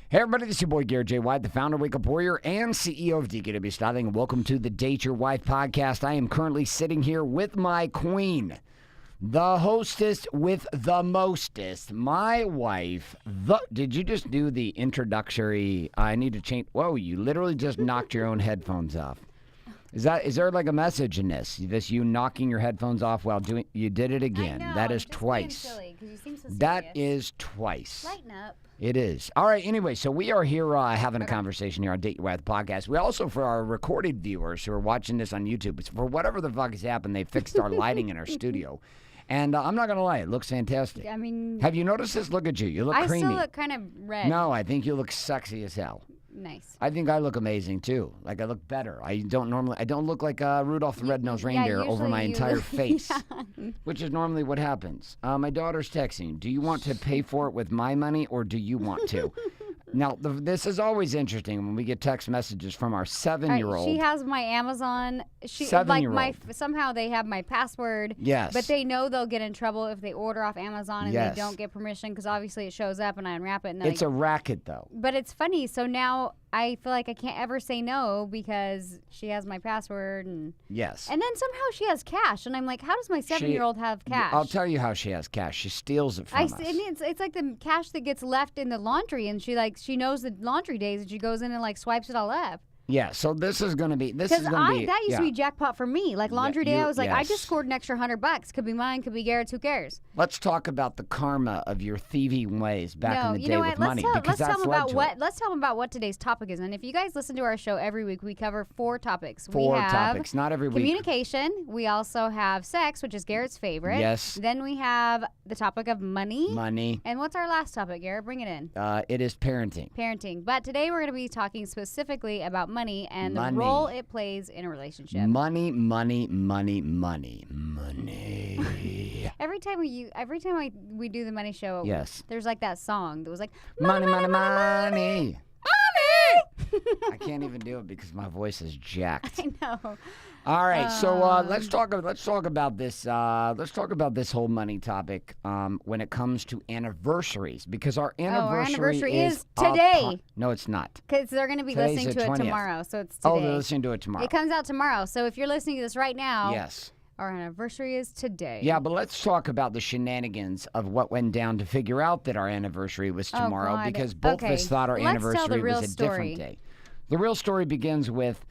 Hey everybody, this is your boy Garrett J. White, the founder of Wake Up Warrior and CEO of DKW Styling. Welcome to the Date Your Wife podcast. I am currently sitting here with my queen, the hostess with the mostest, my wife. Did you just do the introductory? I need to change. Whoa, you literally just knocked your own headphones off. Is there like a message in this? This you knocking your headphones off while doing? You did it again. I know, that is I'm just twice. being silly 'cause you seem so serious. That is twice. Lighten up. It is. All right, anyway, so we are here having a conversation here on Date Your Wife podcast. We also, for our recorded viewers who are watching this on YouTube, for whatever the fuck has happened, they fixed our lighting in our studio. And I'm not going to lie, it looks fantastic. I mean... Have you noticed this? Look at you. You look creamy. I still look kind of red. No, I think you look sexy as hell. Nice. I think I look amazing, too. Like, I look better. I don't look like Rudolph the Red-Nosed Reindeer over my entire face, which is normally what happens. My daughter's texting, do you want to pay for it with my money or do you want to? Now, this is always interesting when we get text messages from our 7-year-old. She has my Amazon. Somehow they have my password. Yes. But they know they'll get in trouble if they order off Amazon and Yes. they don't get permission because obviously it shows up and I unwrap it. And It's a racket, though. But it's funny. So now I feel like I can't ever say no because she has my password. And Yes. And then somehow she has cash. And I'm like, how does my 7-year-old have cash? I'll tell you how she has cash. She steals it from us. And it's like the cash that gets left in the laundry, and she knows the laundry days, and she goes in and like swipes it all up. Yeah, so this is going to be that used to be jackpot for me. Like laundry day, I was like, I yes. just scored an extra $100. Could be mine, could be Garrett's. Who cares? Let's talk about the karma of your thieving ways back in the day with money. Let's tell them about what today's topic is. And if you guys listen to our show every week, we cover 4 topics. Four topics, not every week. Communication. We also have sex, which is Garrett's favorite. Yes. Then we have the topic of money. Money. And what's our last topic, Garrett? Bring it in. It is parenting. Parenting. But today we're going to be talking specifically about money and the role it plays in a relationship. Money. Every time we do the money show, yes, there's like that song that was like money. Money. I can't even do it because my voice is jacked. I know. All right, so let's talk about this. Let's talk about this whole money topic when it comes to anniversaries, because our anniversary is today. No, it's not. Because they're going to be listening to it tomorrow, so it's today. Oh, they're listening to it tomorrow. It comes out tomorrow, so if you're listening to this right now, yes, our anniversary is today. Yeah, but let's talk about the shenanigans of what went down to figure out that our anniversary was tomorrow, because both of us thought our anniversary was a different day. The real story begins with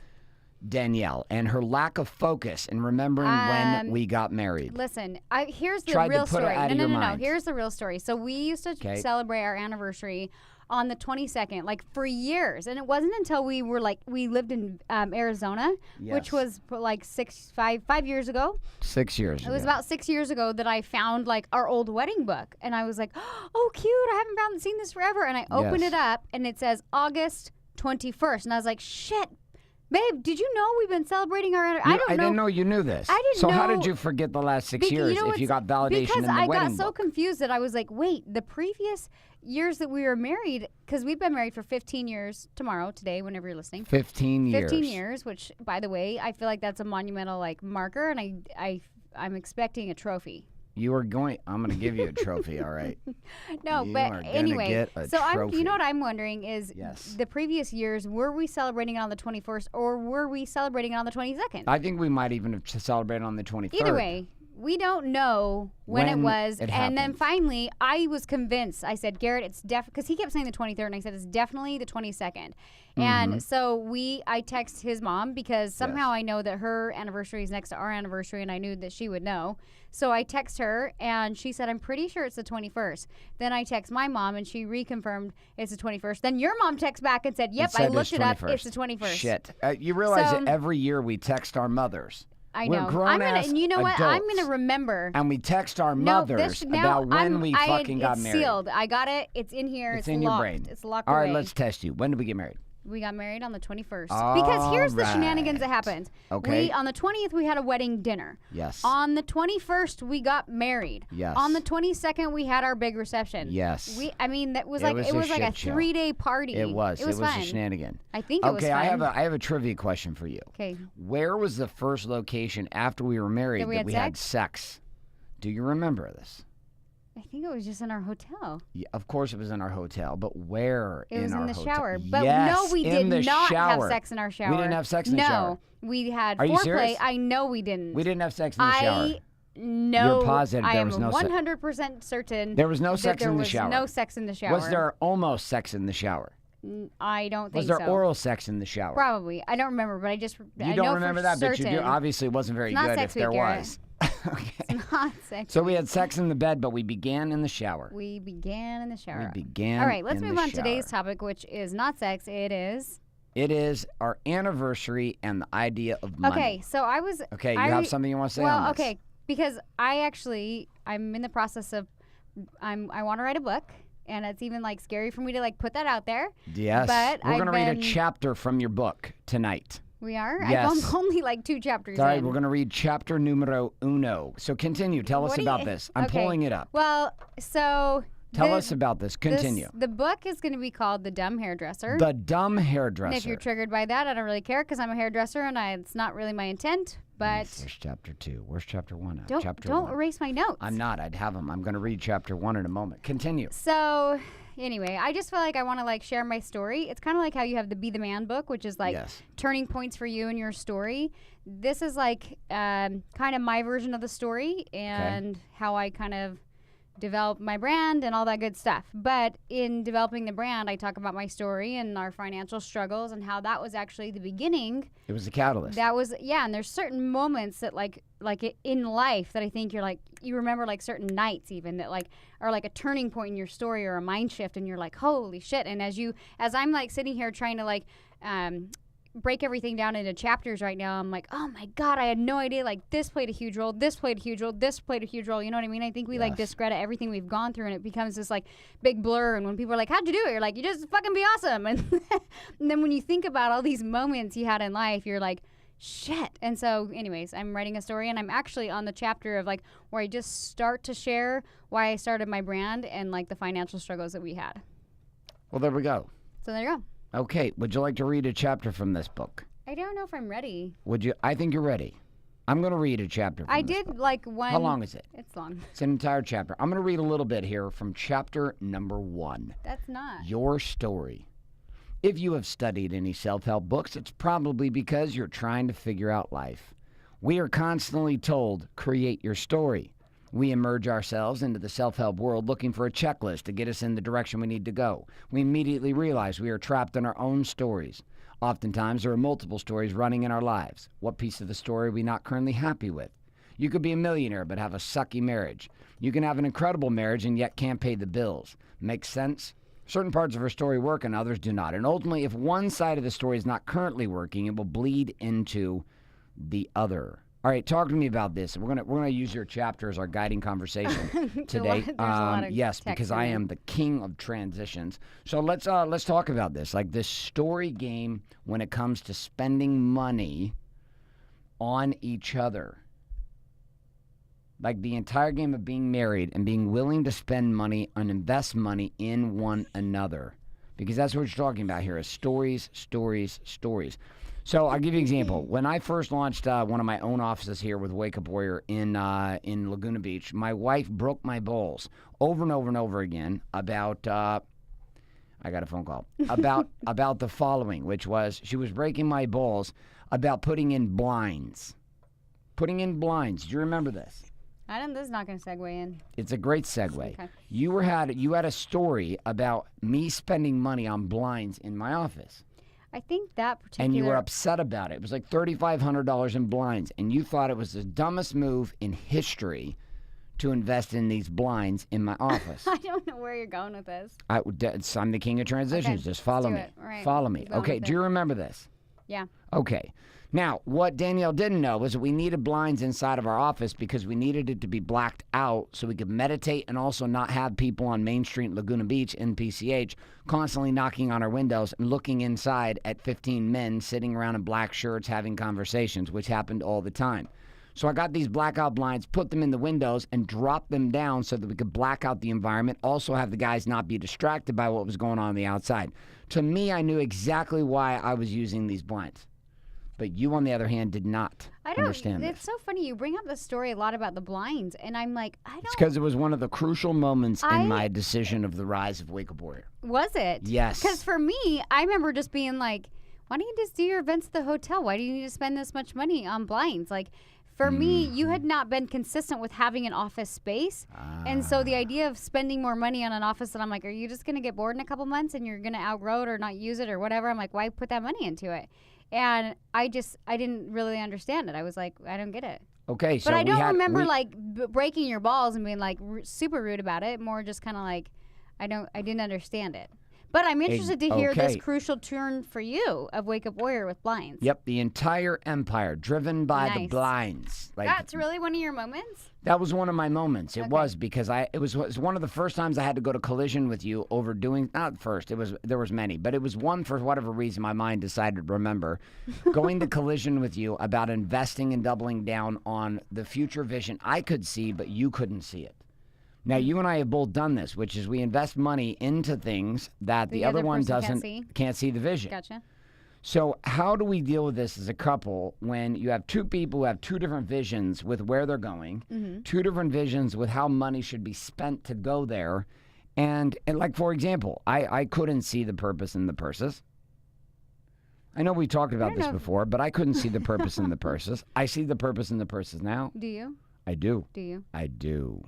Danielle and her lack of focus in remembering when we got married. Listen, here's the real story. No. Here's the real story. So we used to celebrate our anniversary on the 22nd, like for years. And it wasn't until we lived in Arizona, which was like 5 years ago. 6 years ago. It was about 6 years ago that I found like our old wedding book. And I was like, oh, cute. I haven't seen this forever. And I opened it up and it says August 21st. And I was like, shit. Babe, did you know we've been celebrating our anniversary? I didn't know you knew this. I didn't know. So know. how did you forget the last 6 years if you got validation in the wedding book? Because I got so confused that I was like, wait, the previous years that we were married, because we've been married for 15 years today, whenever you're listening. 15 years. 15 years, which, by the way, I feel like that's a monumental marker, and I'm expecting a trophy. I'm going to give you a trophy, all right? No, but anyway, you know what I'm wondering is the previous years, were we celebrating it on the 21st or were we celebrating it on the 22nd? I think we might even have celebrated on the 23rd. Either way, we don't know when it was. And then finally, I was convinced. I said, Garrett, it's because he kept saying the 23rd, and I said, it's definitely the 22nd. And so I text his mom because somehow I know that her anniversary is next to our anniversary, and I knew that she would know. So I text her, and she said, I'm pretty sure it's the 21st. Then I text my mom, and she reconfirmed it's the 21st. Then your mom texts back and said, yep, I looked it up. It's the 21st. Shit. You realize that every year we text our mothers. I know. We're grown-ass you know what? adults, I'm going to remember. And we text our mothers about when we fucking got married. It's sealed. I got it. It's in here. It's in locked. Your brain. It's locked away. All right, let's test you. When did we get married? We got married on the 21st. Because here's the shenanigans that happened. Okay. On the 20th, we had a wedding dinner. Yes. On the 21st, we got married. Yes. On the 22nd, we had our big reception. Yes. That was it was like a 3-day party. It was. It was fun. a shenanigan. I think it was fun. Okay, I have a trivia question for you. Okay. Where was the first location after we were married that we had sex? Do you remember this? I think it was just in our hotel. Yeah, of course it was in our hotel, but where It was in the hotel? shower. But yes, no, we did not have sex in our shower. We didn't have sex in the shower. No, we had Are you foreplay. serious? I know we didn't. We didn't have sex in the shower. No, You're positive there was no sex. I am 100% certain. There was no sex in the shower. There was no sex in the shower. Was there almost sex in the shower? I don't think so. Was so. there oral sex in the shower? Probably. I don't remember, but I don't remember that, certain. but you do. Obviously, it wasn't very good if there was. Okay. It's not sexy. So we had sex in the bed, but we began in the shower. We began in the shower. All right, let's move on to today's topic, which is not sex. It is our anniversary and the idea of money. Okay, so Okay, you have something you want to say on this? Okay, because I'm in the process of, I want to write a book. And it's even scary for me to put that out there. Yes. But we're going to read a chapter from your book tonight. We are? Yes. I'm only 2 chapters All right, in. we're going to read chapter numero uno. So continue. Tell us about this. I'm pulling it up. Well, so... Tell us about this. Continue. The book is going to be called The Dumb Hairdresser. The Dumb Hairdresser. And if you're triggered by that, I don't really care because I'm a hairdresser and it's not really my intent. But where's chapter 2? Where's chapter 1? Don't erase my notes. I'm not. I'd have them. I'm going to read chapter 1 in a moment. Continue. So anyway, I just feel like I want to share my story. It's kind of like how you have the Be the Man book, which is turning points for you in your story. This is kind of my version of the story and how I kind of develop my brand and all that good stuff. But in developing the brand, I talk about my story and our financial struggles and how that was actually the beginning. It was the catalyst. That was, and there's certain moments that in life that I think you remember certain nights even that are a turning point in your story or a mind shift and you're like, holy shit. And as I'm sitting here trying to break everything down into chapters right now, I'm like, oh my God, I had no idea. This played a huge role. This played a huge role. This played a huge role. You know what I mean? I think we discredit everything we've gone through and it becomes this big blur. And when people are like, how'd you do it? You're like, you just fucking be awesome. And then when you think about all these moments you had in life, you're like, shit. And so anyways, I'm writing a story and I'm actually on the chapter of where I just start to share why I started my brand and the financial struggles that we had. Well, there we go. So there you go. Okay, would you like to read a chapter from this book? I don't know if I'm ready. Would you? I think you're ready. I'm going to read a chapter from this book. One. How long is it? It's long. It's an entire chapter. I'm going to read a little bit here from chapter number 1. That's not. Your story. If you have studied any self-help books, it's probably because you're trying to figure out life. We are constantly told, create your story. We emerge ourselves into the self-help world looking for a checklist to get us in the direction we need to go. We immediately realize we are trapped in our own stories. Oftentimes, there are multiple stories running in our lives. What piece of the story are we not currently happy with? You could be a millionaire but have a sucky marriage. You can have an incredible marriage and yet can't pay the bills. Makes sense? Certain parts of our story work and others do not. And ultimately, if one side of the story is not currently working, it will bleed into the other. All right, talk to me about this. We're gonna use your chapter as our guiding conversation today. Yes, because I am the king of transitions. So let's talk about this. This story game when it comes to spending money on each other. The entire game of being married and being willing to spend money and invest money in one another. Because that's what you're talking about here is stories, stories, stories. So I'll give you an example. When I first launched one of my own offices here with Wake Up Warrior in Laguna Beach, my wife broke my balls over and over and over again about I got a phone call about the following, which was she was breaking my balls about putting in blinds. Putting in blinds. Do you remember this? This is not going to segue in. It's a great segue. Okay. You had a story about me spending money on blinds in my office. I think that particular... And you were upset about it. It was $3,500 in blinds, and you thought it was the dumbest move in history to invest in these blinds in my office. I don't know where you're going with this. I'm the king of transitions. Okay, just follow me. Right. Follow me. Okay, do you remember this? Yeah. Okay. Now, what Danielle didn't know was that we needed blinds inside of our office because we needed it to be blacked out so we could meditate and also not have people on Main Street, Laguna Beach, in PCH, constantly knocking on our windows and looking inside at 15 men sitting around in black shirts having conversations, which happened all the time. So I got these blackout blinds, put them in the windows, and dropped them down so that we could black out the environment, also have the guys not be distracted by what was going on the outside. To me, I knew exactly why I was using these blinds. But you, on the other hand, did not understand this. It's so funny. You bring up the story a lot about the blinds, and I'm like, I don't. It's because it was one of the crucial moments in my decision of the rise of Wake Up Warrior. Was it? Yes. Because for me, I remember just being like, why don't you just do your events at the hotel? Why do you need to spend this much money on blinds? Like, for me, you had not been consistent with having an office space. And so the idea of spending more money on an office that I'm like, are you just going to get bored in a couple months and you're going to outgrow it or not use it or whatever? I'm like, why put that money into it? And I didn't really understand it. I was like, I don't get it. Okay, so but I don't remember breaking your balls and being like super rude about it. More just kind of like, I didn't understand it. But I'm interested to hear this crucial turn for you of Wake Up Warrior with blinds. Yep, the entire empire driven by the blinds. Like, that's really one of your moments? That was one of my moments. It was because it was one of the first times I had to go to collision with you over doing, not first, there was many, but it was one for whatever reason my mind decided to remember, going to collision with you about investing and doubling down on the future vision I could see, but you couldn't see it. Now, you and I have both done this, which is we invest money into things that the other one can't see the vision. Gotcha. So how do we deal with this as a couple when you have two people who have two different visions with where they're going, two different visions with how money should be spent to go there, and like, for example, I couldn't see the purpose in the purses. I know we talked about this before, but I couldn't see the purpose in the purses. I see the purpose in the purses now. Do you? I do. Do you? I do.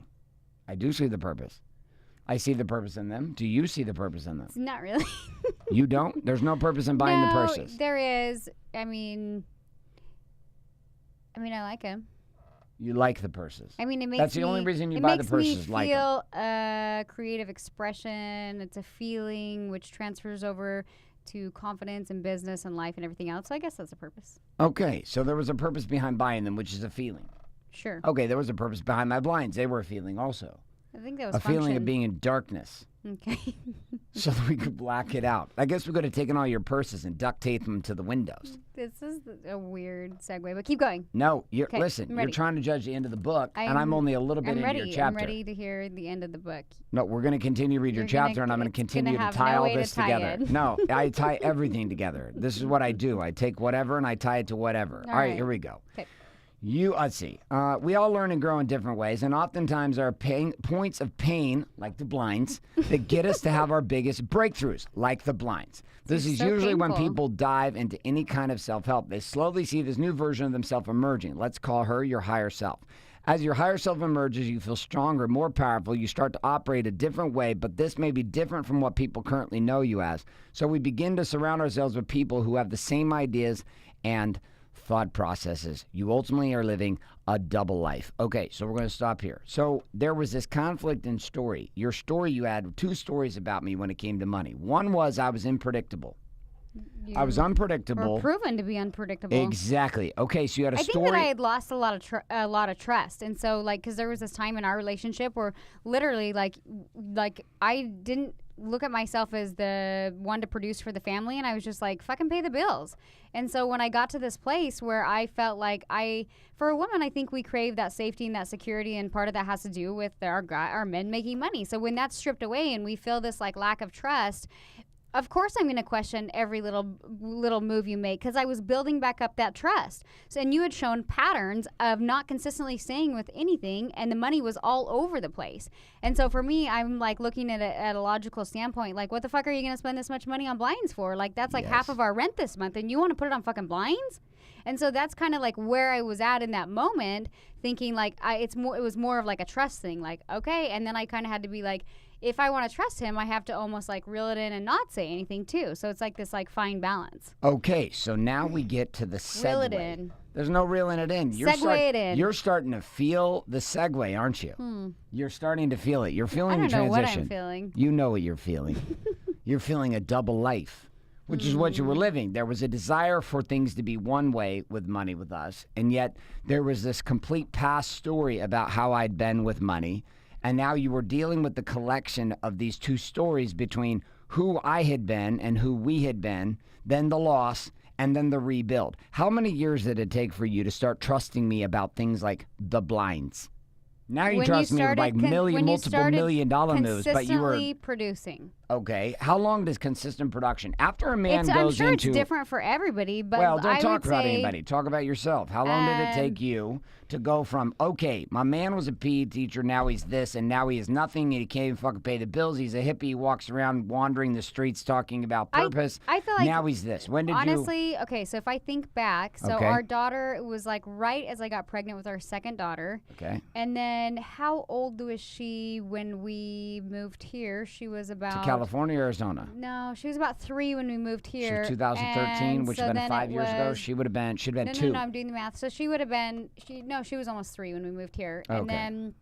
I do see the purpose. I see the purpose in them. Do you see the purpose in them? Not really. You don't? There's no purpose in buying the purses. There is. I mean, I like them. You like the purses. I mean, that's the only reason you buy the purses. It makes me feel a creative expression. It's a feeling which transfers over to confidence and business and life and everything else. So I guess that's a purpose. Okay, so there was a purpose behind buying them, which is a feeling. Sure. Okay, there was a purpose behind my blinds. They were a feeling also. I think that was a feeling of being in darkness. Okay. So that we could black it out. I guess we could have taken all your purses and duct taped them to the windows. This is a weird segue, but keep going. No, listen, you're trying to judge the end of the book, and I'm only a little bit into your chapter. I'm ready to hear the end of the book. No, we're going to continue to read your chapter, and I'm going to continue to tie all this together. No, I tie everything together. This is what I do. I take whatever, and I tie it to whatever. All right, here we go. Okay. Let's see. We all learn and grow in different ways, and oftentimes there are points of pain, like the blinds, that get us to have our biggest breakthroughs, like the blinds. This is usually when people dive into any kind of self-help. They slowly see this new version of themselves emerging. Let's call her your higher self. As your higher self emerges, you feel stronger, more powerful. You start to operate a different way, but this may be different from what people currently know you as. So we begin to surround ourselves with people who have the same ideas and thought processes. You ultimately are living a double life. Okay, so we're going to stop here. So there was this conflict in story. Your story, you had two stories about me when it came to money. One was I was unpredictable. I was unpredictable. Or proven to be unpredictable. Exactly. Okay, so you had a story. I think that I had lost a lot of trust, and so because there was this time in our relationship where literally like I didn't look at myself as the one to produce for the family, and I was just like, fucking pay the bills. And so when I got to this place where I felt like for a woman, I think we crave that safety and that security, and part of that has to do with our men making money. So when that's stripped away and we feel this like lack of trust, of course I'm going to question every little move you make, because I was building back up that trust. So, and you had shown patterns of not consistently staying with anything, and the money was all over the place. And so for me, I'm like looking at it at a logical standpoint, like, what the fuck are you going to spend this much money on blinds for? Like, that's like half of our rent this month, and you want to put it on fucking blinds? And so that's kind of like where I was at in that moment, thinking like it was more of like a trust thing, like, okay. And then I kind of had to be like, if I want to trust him, I have to almost like reel it in and not say anything too. So it's like this like fine balance. Okay, so now we get to the segue. Reel it in. There's no reeling it in. Segue it in. You're starting to feel the segue, aren't you? You're starting to feel it. You're feeling the transition. I don't know what I'm feeling. You know what you're feeling. You're feeling a double life, which is what you were living. There was a desire for things to be one way with money with us, and yet there was this complete past story about how I'd been with money. And now you were dealing with the collection of these two stories between who I had been and who we had been, then the loss, and then the rebuild. How many years did it take for you to start trusting me about things like the blinds? Now you trust me with like multiple $1 million moves, but you were consistently producing. Okay. How long does consistent production? After a man goes I'm sure into... it's different for everybody, but well, don't I talk would about say, anybody. Talk about yourself. How long did it take you to go from, okay, my man was a PE teacher, now he's this, and now he is nothing, and he can't even fucking pay the bills. He's a hippie, he walks around wandering the streets talking about purpose. I feel like now he's this. When did honestly, okay, so if I think back, so our daughter was like right as I got pregnant with our second daughter. Okay. And then how old was she when we moved here? She was about... To California or Arizona? No, she was about 3 when we moved here. She was 2013, which would have been 5 years ago. She'd have been 2. No, I'm doing the math. So she would have been, she was almost 3 when we moved here. Okay. And then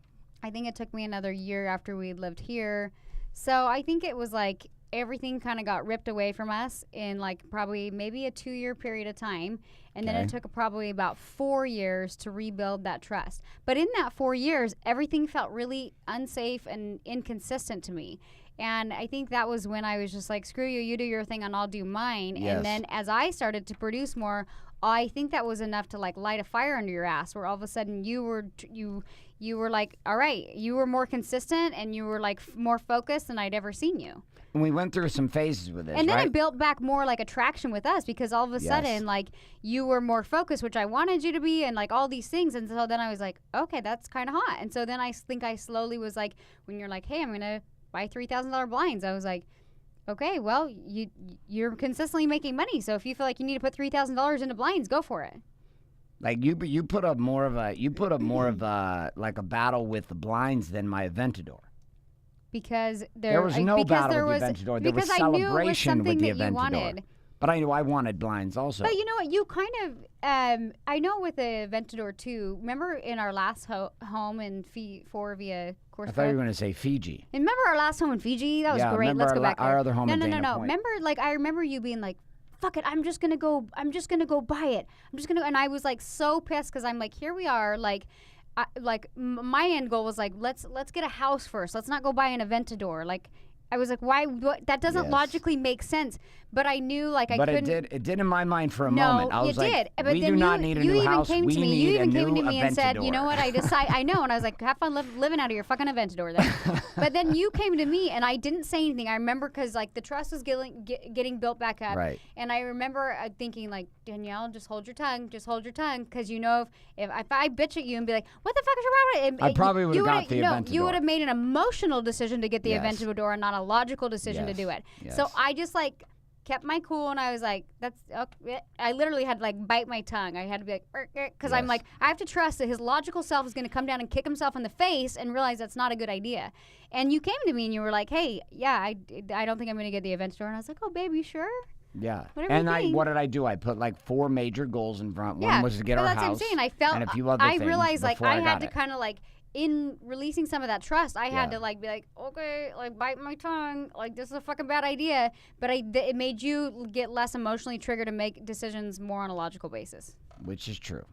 I think it took me another year after we lived here. So I think it was like everything kind of got ripped away from us in like probably maybe a 2-year period of time. And then it took probably about 4 years to rebuild that trust. But in that 4 years, everything felt really unsafe and inconsistent to me. And I think that was when I was just like, screw you, you do your thing and I'll do mine. Yes. And then as I started to produce more, I think that was enough to like light a fire under your ass, where all of a sudden you were like, all right, you were more consistent and you were like more focused than I'd ever seen you. And we went through some phases with this, and then right? it built back more like attraction with us, because all of a sudden like you were more focused, which I wanted you to be, and like all these things. And so then I was like, okay, that's kind of hot. And so then I think I slowly was like, when you're like, hey, I'm gonna buy $3,000 blinds, I was like, okay, well, you're consistently making money, so if you feel like you need to put $3,000 into blinds, go for it. Like you put up more of a like a battle with the blinds than my Aventador. Because there was no battle with the Aventador. There was celebration with the Aventador. But I knew I wanted blinds also. But you know what? You kind of, I know with the Aventador too. Remember in our last home in Via Corsica? I thought you were going to say Fiji. And remember our last home in Fiji? That was great. Let's go back there. Our other home in Dana No. Point. Remember, like I remember you being like, fuck it, I'm just gonna go buy it. And I was like so pissed, because I'm like, here we are, like, my end goal was like, let's get a house first. Let's not go buy an Aventador. Like, I was like, why? That doesn't logically make sense. But I knew, like, I couldn't. But it did in my mind for a moment. I was it did. But we then do not need a new house. We need a new Aventador. You even came to me and said, you know what? I know. And I was like, have fun living out of your fucking Aventador then. But then you came to me and I didn't say anything. I remember, because like the trust was getting built back up. Right. And I remember thinking like, Danielle, just hold your tongue. Because you know, if I bitch at you and be like, what the fuck is wrong with it? I probably would have got the Aventador. You would have made an emotional decision to get the Aventador and not a logical decision to do it. Yes. So I just like kept my cool, and I was like, that's okay. I literally had to like bite my tongue. I had to be like, because I'm like, I have to trust that his logical self is going to come down and kick himself in the face and realize that's not a good idea. And you came to me and you were like, hey, yeah, I don't think I'm going to get the Aventador. And I was like, oh, babe, you sure? Yeah. And what did I do? I put like 4 major goals in front. One was to get our house. That's what I'm saying. I felt, and a few other things. I realized like I had to it. kind of like, in releasing some of that trust, I had to like be like, okay, like bite my tongue, like this is a fucking bad idea. But it made you get less emotionally triggered to make decisions more on a logical basis. Which is true.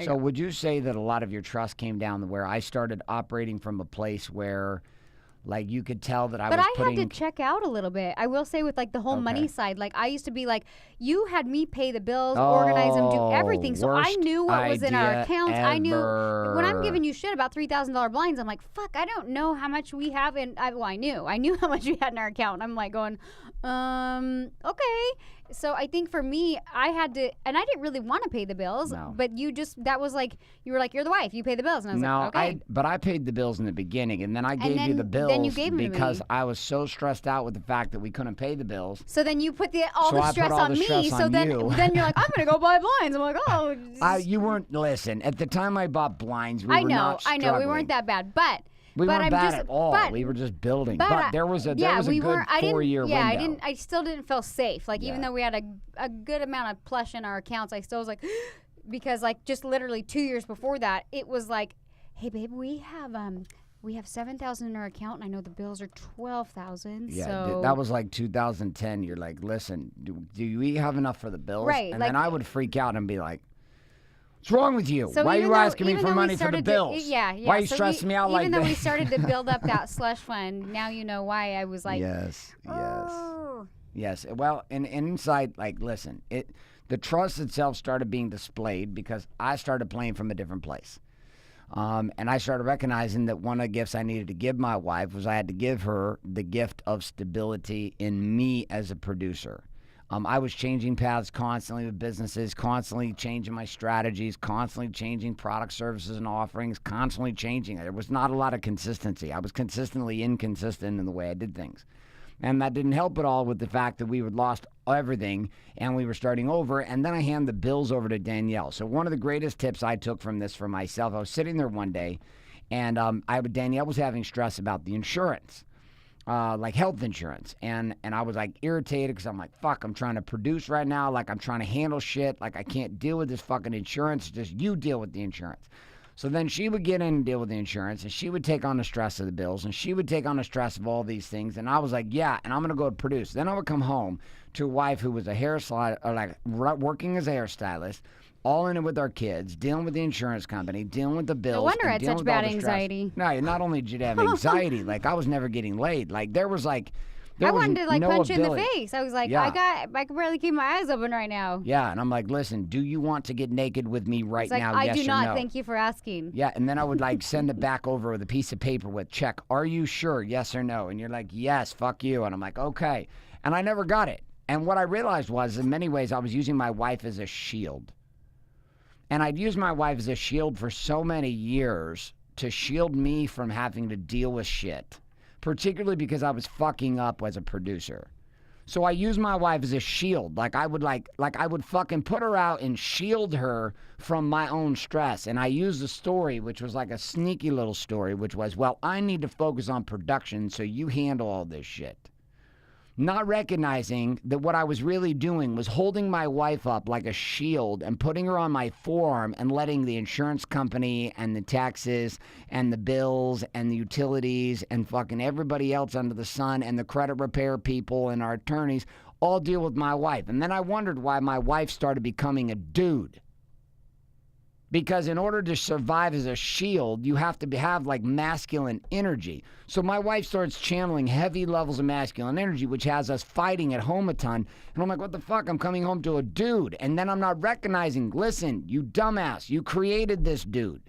So would you say that a lot of your trust came down to where I started operating from a place where, like, you could tell that I was putting... But I had to check out a little bit. I will say, with like the whole money side, like I used to be like, you had me pay the bills, organize them, do everything. So I knew what was in our accounts. Ever. I knew when I'm giving you shit about $3,000 blinds, I'm like, fuck, I don't know how much we have in. I knew how much we had in our account. I'm like going, okay. So I think for me, I had to, and I didn't really want to pay the bills, but that was like, you were like, you're the wife, you pay the bills. And I was like, okay. But I paid the bills in the beginning, and then I gave you the bills because I was so stressed out with the fact that we couldn't pay the bills. So then you put all the stress on me. So then you're like, I'm going to go buy blinds. I'm like, oh. You weren't, listen, at the time I bought blinds, we were not struggling. I know, we weren't that bad, but. We weren't bad at all. We were just building. But there was a good 4-year window. I still didn't feel safe. Like, even though we had a good amount of plush in our accounts, I still was like, because like just literally 2 years before that, it was like, hey babe, we have $7,000 in our account, and I know the bills are $12,000. Yeah, so that was like 2010. You're like, listen, do we have enough for the bills? Right. And then I would freak out and be like, what's wrong with you? So why are you asking me for money for the bills? Yeah. Why are you stressing me out like that? Even though we started to build up that slush fund, now you know why I was like, yes. Well, and inside, like, listen, the trust itself started being displayed because I started playing from a different place. And I started recognizing that one of the gifts I needed to give my wife was I had to give her the gift of stability in me as a producer. I was changing paths constantly with businesses, constantly changing my strategies, constantly changing product, services, and offerings, constantly changing. There was not a lot of consistency. I was consistently inconsistent in the way I did things. And that didn't help at all with the fact that we had lost everything and we were starting over. And then I hand the bills over to Danielle. So one of the greatest tips I took from this for myself, I was sitting there one day and Danielle was having stress about the insurance. Like health insurance. And I was like irritated because I'm like, fuck, I'm trying to produce right now. Like I'm trying to handle shit. Like I can't deal with this fucking insurance. Just you deal with the insurance. So then she would get in and deal with the insurance and she would take on the stress of the bills and she would take on the stress of all these things. And I was like, yeah, and I'm going to go produce. Then I would come home to a wife who was a hairstylist, or like working as a hairstylist, all in it with our kids, dealing with the insurance company, dealing with the bills. No wonder I had such bad anxiety. No, not only did you have anxiety, like I was never getting laid. Like there was like, I wanted to like no punch ability. you in the face. I was like, I can barely keep my eyes open right now. Yeah, and I'm like, listen, do you want to get naked with me right like, now? I yes do or not. no? Thank you for asking. Yeah, and then I would like send it back over with a piece of paper with check. Are you sure? Yes or no? And you're like, yes. Fuck you. And I'm like, okay. And I never got it. And what I realized was, in many ways, I was using my wife as a shield. And I'd used my wife as a shield for so many years to shield me from having to deal with shit, particularly because I was fucking up as a producer. So I used my wife as a shield. Like I would fucking put her out and shield her from my own stress. And I used a story, which was like a sneaky little story, which was, well, I need to focus on production, so you handle all this shit. Not recognizing that what I was really doing was holding my wife up like a shield and putting her on my forearm and letting the insurance company and the taxes and the bills and the utilities and fucking everybody else under the sun and the credit repair people and our attorneys all deal with my wife. And then I wondered why my wife started becoming a dude. Because in order to survive as a shield, you have to have like masculine energy. So my wife starts channeling heavy levels of masculine energy, which has us fighting at home a ton. And I'm like, what the fuck? I'm coming home to a dude. And then I'm not recognizing, listen, you dumbass, you created this dude.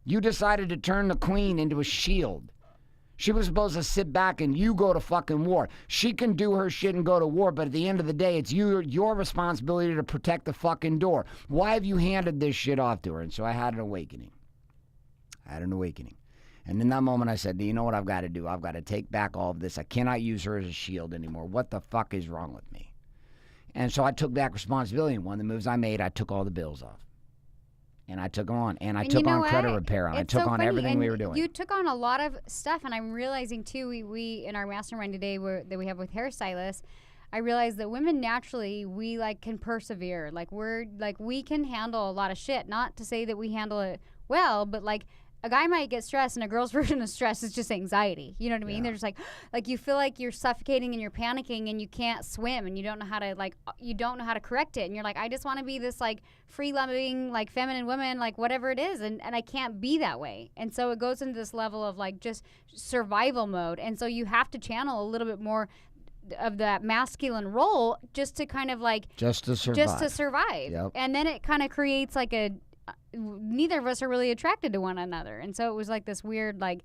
You decided to turn the queen into a shield. She was supposed to sit back and you go to fucking war. She can do her shit and go to war, but at the end of the day, it's your responsibility to protect the fucking door. Why have you handed this shit off to her? And so I had an awakening. And in that moment, I said, do you know what I've got to do? I've got to take back all of this. I cannot use her as a shield anymore. What the fuck is wrong with me? And so I took back responsibility. And one of the moves I made, I took all the bills off. And I took them on. And I took on credit repair. And I took on everything we were doing. You took on a lot of stuff. And I'm realizing, too, we in our mastermind today that we have with hairstylists, I realized that women naturally, we like can persevere. Like we can handle a lot of shit. Not to say that we handle it well, but like a guy might get stressed, and a girl's version of stress is just anxiety. You know what I mean? They're just like you feel like you're suffocating and you're panicking and you can't swim and you don't know how to correct it. And you're like, I just want to be this like free loving, like feminine woman, like whatever it is. And I can't be that way. And so it goes into this level of like just survival mode. And so you have to channel a little bit more of that masculine role just to kind of like just to survive. Yep. And then it kind of creates like neither of us are really attracted to one another. And so it was like this weird like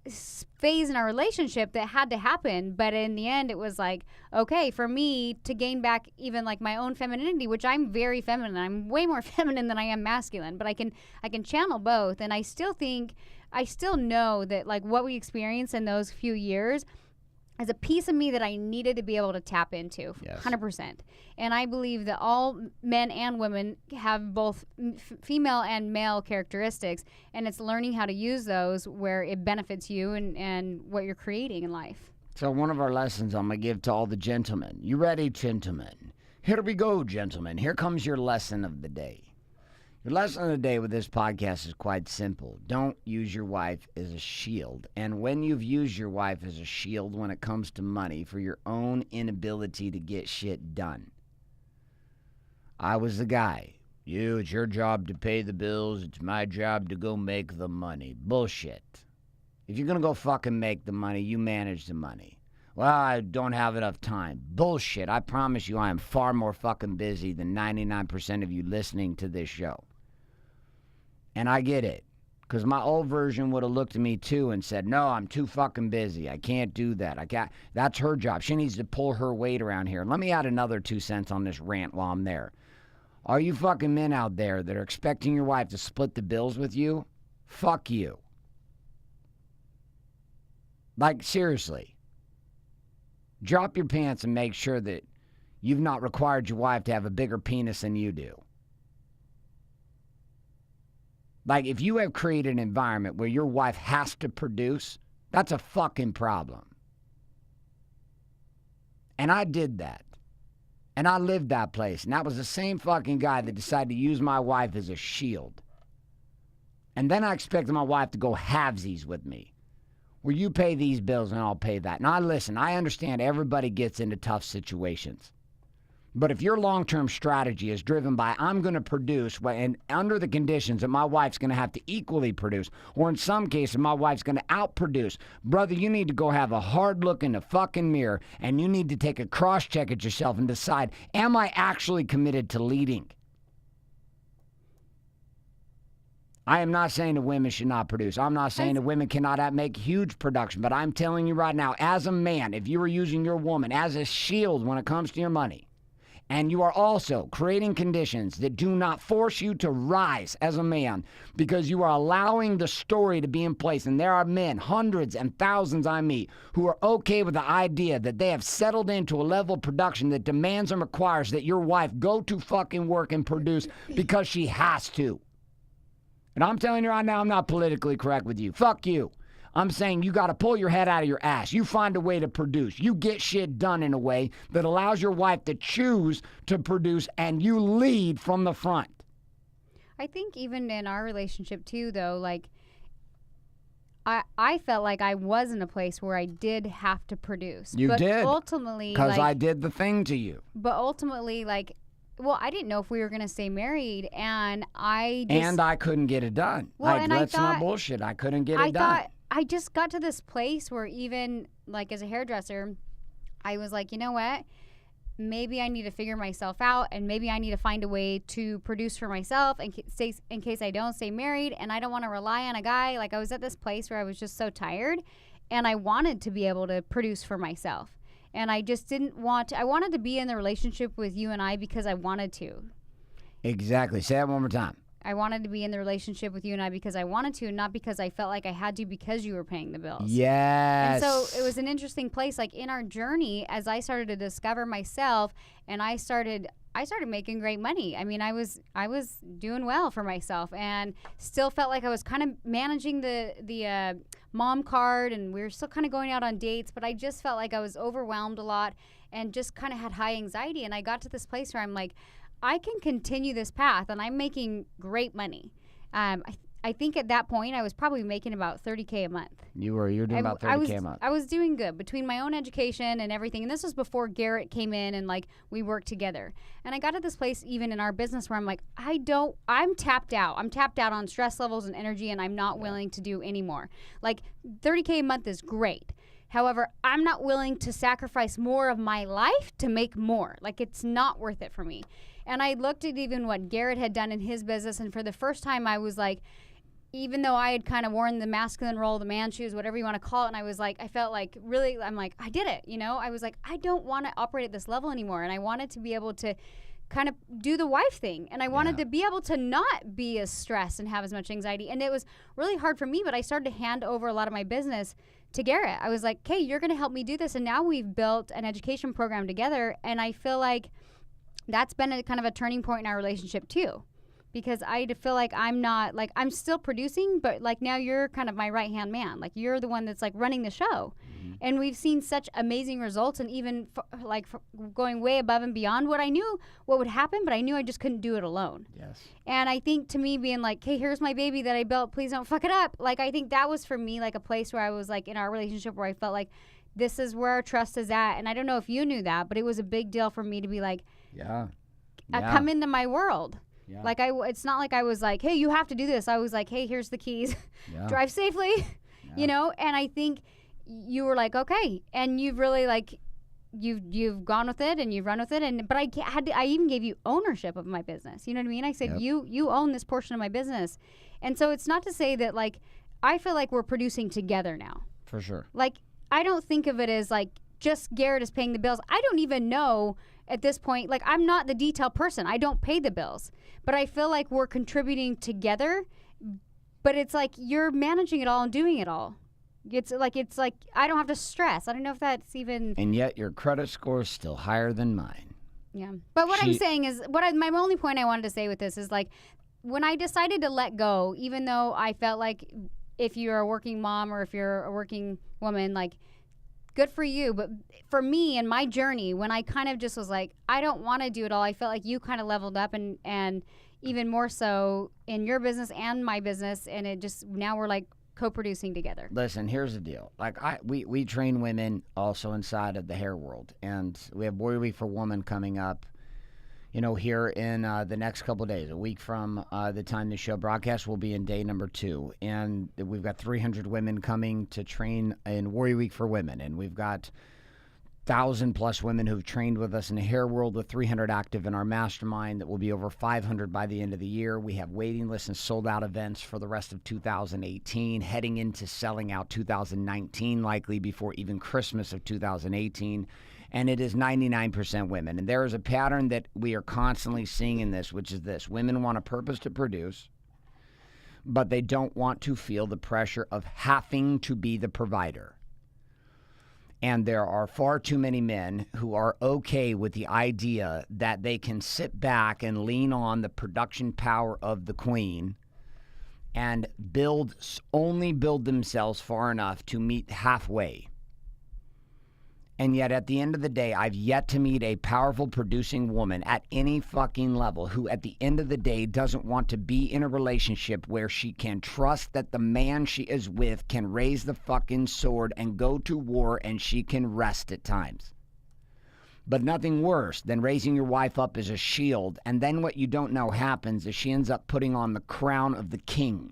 phase in our relationship that had to happen. But in the end, it was like, okay, for me to gain back even like my own femininity, which I'm very feminine. I'm way more feminine than I am masculine, but I can channel both. And I still know that like what we experienced in those few years is a piece of me that I needed to be able to tap into, yes. 100%. And I believe that all men and women have both female and male characteristics, and it's learning how to use those where it benefits you and what you're creating in life. So one of our lessons I'm going to give to all the gentlemen. You ready, gentlemen? Here we go, gentlemen. Here comes your lesson of the day. Your lesson of the day with this podcast is quite simple. Don't use your wife as a shield. And when you've used your wife as a shield when it comes to money for your own inability to get shit done. I was the guy. It's your job to pay the bills. It's my job to go make the money. Bullshit. If you're going to go fucking make the money, you manage the money. Well, I don't have enough time. Bullshit. I promise you I am far more fucking busy than 99% of you listening to this show. And I get it. Because my old version would have looked at me too and said, no, I'm too fucking busy. I can't do that. That's her job. She needs to pull her weight around here. And let me add another 2 cents on this rant while I'm there. All you fucking men out there that are expecting your wife to split the bills with you, fuck you. Like, seriously. Drop your pants and make sure that you've not required your wife to have a bigger penis than you do. Like, if you have created an environment where your wife has to produce, that's a fucking problem. And I did that. And I lived that place. And that was the same fucking guy that decided to use my wife as a shield. And then I expected my wife to go halvesies with me. Where you pay these bills and I'll pay that. Now, listen, I understand everybody gets into tough situations. But if your long-term strategy is driven by, I'm going to produce, and under the conditions that my wife's going to have to equally produce, or in some cases, my wife's going to outproduce, brother, you need to go have a hard look in the fucking mirror, and you need to take a cross-check at yourself and decide, am I actually committed to leading? I am not saying that women should not produce. I'm not saying that women cannot make huge production, but I'm telling you right now, as a man, if you are using your woman as a shield when it comes to your money, and you are also creating conditions that do not force you to rise as a man because you are allowing the story to be in place. And there are men, hundreds and thousands I meet, who are okay with the idea that they have settled into a level of production that demands and requires that your wife go to fucking work and produce because she has to. And I'm telling you right now, I'm not politically correct with you. Fuck you. I'm saying you got to pull your head out of your ass. You find a way to produce. You get shit done in a way that allows your wife to choose to produce, and you lead from the front. I think even in our relationship too, though, like I felt like I was in a place where I did have to produce. You but did. Ultimately, because I did the thing to you. But ultimately, like, well, I didn't know if we were going to stay married, and I couldn't get it done. Well, let's not bullshit. I couldn't get it done. I just got to this place where even, like, as a hairdresser, I was like, you know what? Maybe I need to figure myself out, and maybe I need to find a way to produce for myself in case I don't stay married, and I don't want to rely on a guy. Like, I was at this place where I was just so tired, and I wanted to be able to produce for myself. And I just didn't want to. I wanted to be in the relationship with you and I because I wanted to. Exactly. Say that one more time. I wanted to be in the relationship with you and I because I wanted to, not because I felt like I had to because you were paying the bills. Yes. And so it was an interesting place, like in our journey, as I started to discover myself, and I started making great money. I mean, I was doing well for myself, and still felt like I was kind of managing the mom card, and we were still kind of going out on dates, but I just felt like I was overwhelmed a lot and just kind of had high anxiety. And I got to this place where I'm like, I can continue this path, and I'm making great money. I think at that point I was probably making about $30K a month. You were doing about $30K a month. I was doing good between my own education and everything. And this was before Garrett came in and like we worked together. And I got to this place even in our business where I'm like, I'm tapped out. I'm tapped out on stress levels and energy, and I'm not willing to do any more. Like $30K a month is great. However, I'm not willing to sacrifice more of my life to make more. Like, it's not worth it for me. And I looked at even what Garrett had done in his business, and for the first time I was like, even though I had kind of worn the masculine role, the man shoes, whatever you want to call it, and I was like, I felt like really, I'm like, I did it, you know? I was like, I don't want to operate at this level anymore, and I wanted to be able to kind of do the wife thing, and I wanted to be able to not be as stressed and have as much anxiety, and it was really hard for me, but I started to hand over a lot of my business to Garrett. I was like, okay, you're going to help me do this, and now we've built an education program together, and I feel like that's been a kind of a turning point in our relationship too, because I feel like I'm not, like, I'm still producing, but like now you're kind of my right-hand man. Like, you're the one that's like running the show. Mm-hmm. And we've seen such amazing results, and even going way above and beyond what I knew what would happen, but I knew I just couldn't do it alone. Yes. And I think to me being like, hey, here's my baby that I built, please don't fuck it up. Like, I think that was for me like a place where I was like in our relationship where I felt like this is where our trust is at. And I don't know if you knew that, but it was a big deal for me to be like, come into my world. Yeah. Like, it's not like I was like, hey, you have to do this. I was like, hey, here's the keys. Drive safely, you know? And I think you were like, okay. And you've really like you've gone with it and you've run with it, but I even gave you ownership of my business. You know what I mean? I said, you own this portion of my business. And so it's not to say that, like, I feel like we're producing together now. For sure. Like, I don't think of it as like just Garrett is paying the bills. I don't even know at this point, like, I'm not the detail person. I don't pay the bills, but I feel like we're contributing together, but it's like you're managing it all and doing it all. It's like I don't have to stress. I don't know if that's even. And yet your credit score is still higher than mine. Yeah. But what I'm saying is, my only point I wanted to say with this is, like, when I decided to let go, even though I felt like if you're a working mom or if you're a working woman, like, good for you. But for me and my journey, when I kind of just was like, I don't want to do it all, I felt like you kind of leveled up and even more so in your business and my business. And it just, now we're like co-producing together. Listen, here's the deal. Like, we train women also inside of the hair world. And we have Warrior Week for Women coming up, here in the next couple of days. A week from the time the show broadcasts, will be in day number 2. And we've got 300 women coming to train in Warrior Week for Women. And we've got 1,000+ women who've trained with us in the hair world, with 300 active in our mastermind. That will be over 500 by the end of the year. We have waiting lists and sold out events for the rest of 2018, heading into selling out 2019, likely before even Christmas of 2018. And it is 99% women. And there is a pattern that we are constantly seeing in this, which is this: women want a purpose to produce, but they don't want to feel the pressure of having to be the provider. And there are far too many men who are okay with the idea that they can sit back and lean on the production power of the queen and only build themselves far enough to meet halfway. And yet at the end of the day, I've yet to meet a powerful producing woman at any fucking level who at the end of the day doesn't want to be in a relationship where she can trust that the man she is with can raise the fucking sword and go to war, and she can rest at times. But nothing worse than raising your wife up as a shield, and then what you don't know happens is she ends up putting on the crown of the king.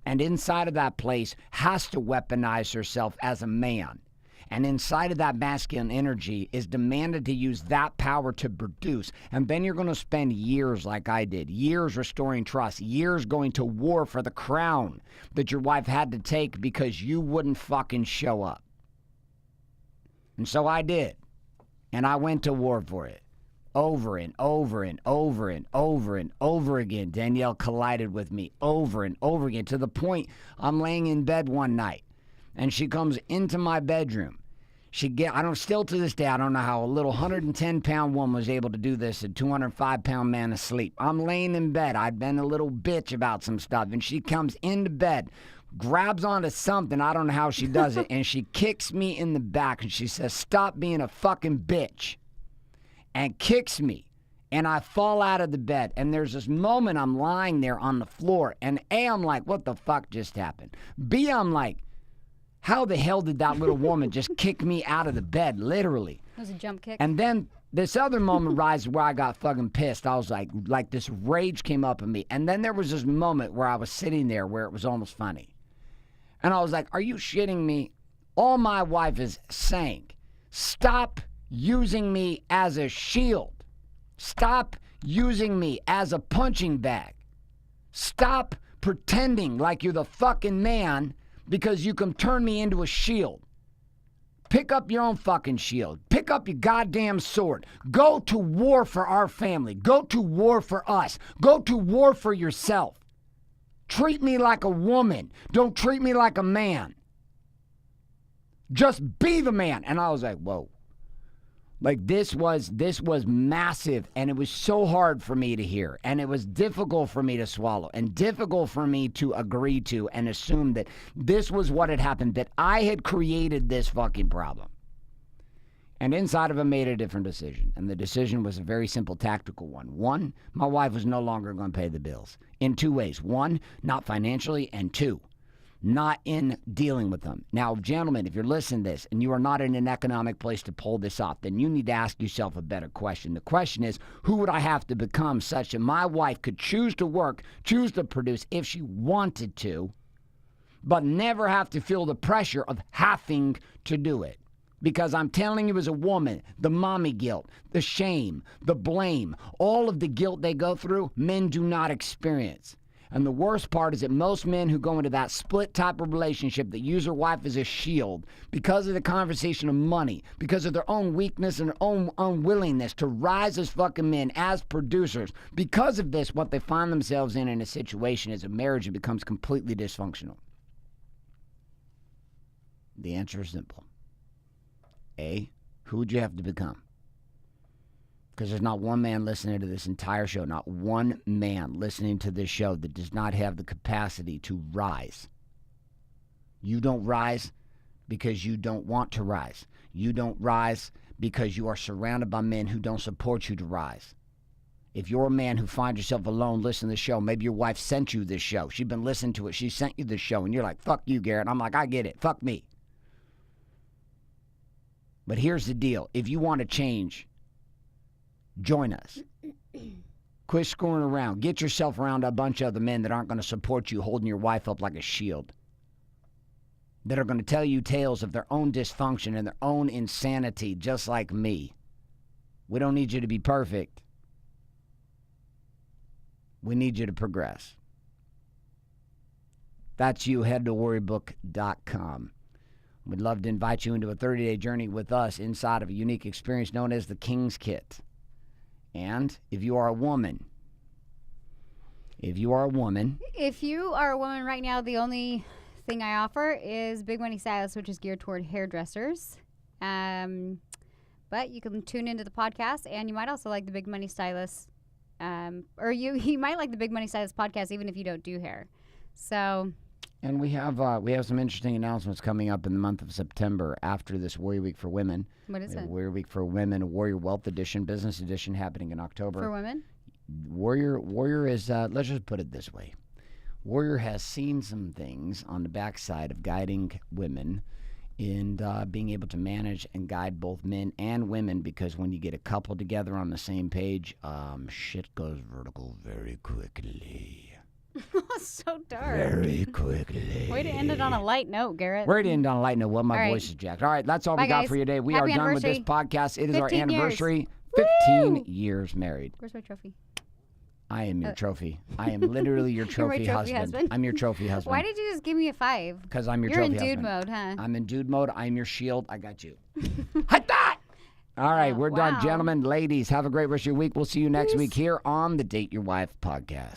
And inside of that place has to weaponize herself as a man. And inside of that masculine energy is demanded to use that power to produce. And then you're going to spend years, like I did, years restoring trust, years going to war for the crown that your wife had to take because you wouldn't fucking show up. And so I did. And I went to war for it. Over and over and over and over and over again. Danielle collided with me over and over again, to the point I'm laying in bed one night and she comes into my bedroom. Still to this day, I don't know how a little 110-pound woman was able to do this, a 205-pound man asleep. I'm laying in bed. I'd been a little bitch about some stuff, and she comes into bed, grabs onto something, I don't know how she does it, and she kicks me in the back, and she says, "Stop being a fucking bitch," and kicks me. And I fall out of the bed, and there's this moment I'm lying there on the floor, and A, I'm like, what the fuck just happened? B, I'm like, how the hell did that little woman just kick me out of the bed, literally? It was a jump kick. And then this other moment rises where I got fucking pissed. I was like this rage came up in me. And then there was this moment where I was sitting there where it was almost funny. And I was like, are you shitting me? All my wife is saying, stop using me as a shield. Stop using me as a punching bag. Stop pretending like you're the fucking man because you can turn me into a shield. Pick up your own fucking shield. Pick up your goddamn sword. Go to war for our family. Go to war for us. Go to war for yourself. Treat me like a woman. Don't treat me like a man. Just be the man. And I was like, whoa. Like, this was massive, and it was so hard for me to hear, and it was difficult for me to swallow, and difficult for me to agree to and assume that this was what had happened, that I had created this fucking problem. And inside of it, made a different decision, and the decision was a very simple tactical one. One, my wife was no longer going to pay the bills in 2 ways. One, not financially, and 2, not in dealing with them. Now, gentlemen, if you're listening to this and you are not in an economic place to pull this off, then you need to ask yourself a better question. The question is, who would I have to become such that my wife could choose to work, choose to produce if she wanted to, but never have to feel the pressure of having to do it? Because I'm telling you as a woman, the mommy guilt, the shame, the blame, all of the guilt they go through, men do not experience. And the worst part is that most men who go into that split type of relationship that use their wife as a shield because of the conversation of money, because of their own weakness and their own unwillingness to rise as fucking men, as producers, because of this, what they find themselves in a situation is a marriage that becomes completely dysfunctional. The answer is simple. A, who would you have to become? Because there's not one man listening to this entire show, not one man listening to this show that does not have the capacity to rise. You don't rise because you don't want to rise. You don't rise because you are surrounded by men who don't support you to rise. If you're a man who finds yourself alone listening to the show, maybe your wife sent you this show. She's been listening to it. She sent you this show, and you're like, fuck you, Garrett. I'm like, I get it. Fuck me. But here's the deal. If you want to change, join us. Quit screwing around. Get yourself around a bunch of other men that aren't going to support you holding your wife up like a shield. That are going to tell you tales of their own dysfunction and their own insanity, just like me. We don't need you to be perfect. We need you to progress. That's you. Head to worrybook.com. We'd love to invite you into a 30-day journey with us inside of a unique experience known as the King's Kit. And if you are a woman right now, the only thing I offer is Big Money Stylist, which is geared toward hairdressers. But you can tune into the podcast, and you might also like the Big Money Stylist, or you might like the Big Money Stylist podcast even if you don't do hair. So. And we have some interesting announcements coming up in the month of September after this Warrior Week for Women. What is it? Warrior Week for Women, Warrior Wealth Edition, Business Edition happening in October. For women? Warrior is, let's just put it this way. Warrior has seen some things on the backside of guiding women in being able to manage and guide both men and women, because when you get a couple together on the same page, shit goes vertical very quickly. So dark. Very quickly. Way to end it on a light note, Garrett. Way to end on a light note. Well, my voice is jacked. All right, that's all we got for you today. We are done with this podcast. It is our anniversary. 15 years married. Where's my trophy? I am your trophy. I am literally your trophy husband. I'm your trophy husband. Why did you just give me a 5? Because I'm your trophy husband. You're in dude mode, huh? I'm in dude mode. I'm your shield. I got you. Hit that! All right, we're done. Gentlemen, ladies, have a great rest of your week. We'll see you next week here on the Date Your Wife podcast.